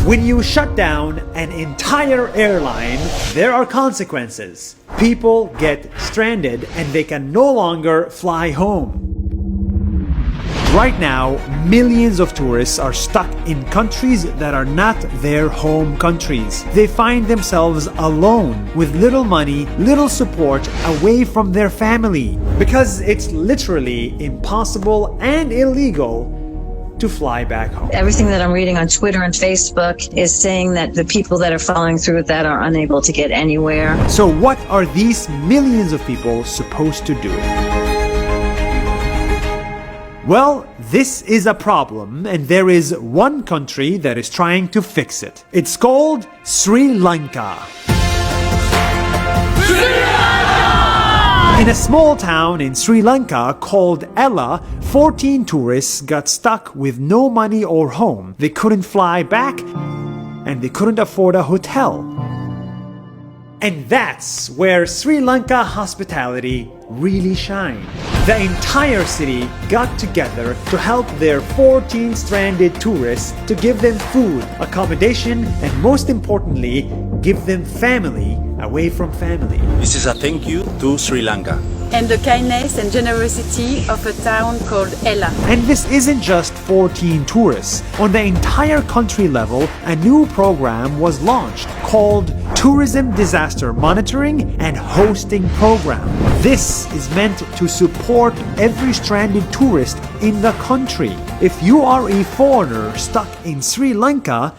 When you shut down an entire airline, there are consequences. People get stranded and they can no longer fly home. Right now, millions of tourists are stuck in countries that are not their home countries. They find themselves alone with little money, little support, away from their family. Because it's literally impossible and illegal to fly back home. Everything that I'm reading on Twitter and Facebook is saying that the people that are following through with that are unable to get anywhere. So what are these millions of people supposed to do? Well, this is a problem, and there is one country that is trying to fix it. It's called Sri Lanka. In a small town in Sri Lanka called Ella, 14 tourists got stuck with no money or home. They couldn't fly back, and they couldn't afford a hotel. And that's where Sri Lanka hospitality really shined. The entire city got together to help their 14 stranded tourists, to give them food, accommodation, and most importantly, give them family away from family. This is a thank you to Sri Lanka and the kindness and generosity of a town called Ella. And this isn't just 14 tourists. On the entire country level, a new program was launched called Tourism Disaster Monitoring and Hosting Program. This is meant to support every stranded tourist in the country. If you are a foreigner stuck in Sri Lanka,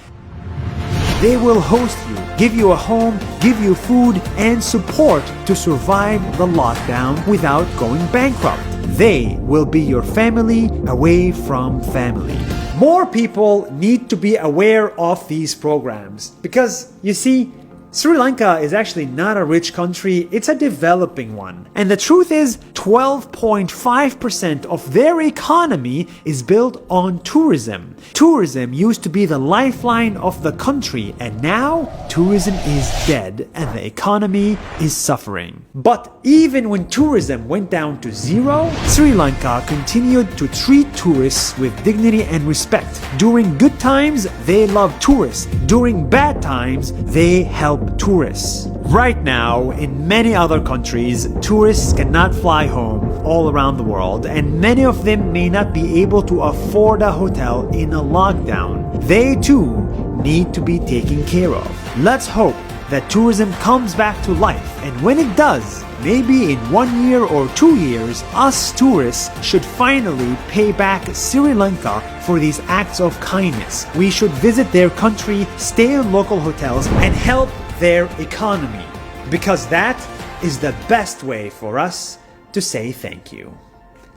they will host you, give you a home, give you food and support to survive the lockdown without going bankrupt. They will be your family away from family. More people need to be aware of these programs because, you see, Sri Lanka is actually not a rich country, it's a developing one. And the truth is, 12.5% of their economy is built on tourism. Tourism used to be the lifeline of the country, and now tourism is dead and the economy is suffering. But even when tourism went down to zero, Sri Lanka continued to treat tourists with dignity and respect. During good times, they love tourists. During bad times, they help tourists. Right now, in many other countries, tourists cannot fly home all around the world, and many of them may not be able to afford a hotel in a lockdown. They too need to be taken care of. Let's hope that tourism comes back to life, and when it does, maybe in 1 year or 2 years, us tourists should finally pay back Sri Lanka for these acts of kindness. We should visit their country, stay in local hotels, and help their economy, because that is the best way for us to say thank you.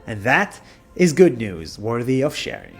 And that is good news worthy of sharing.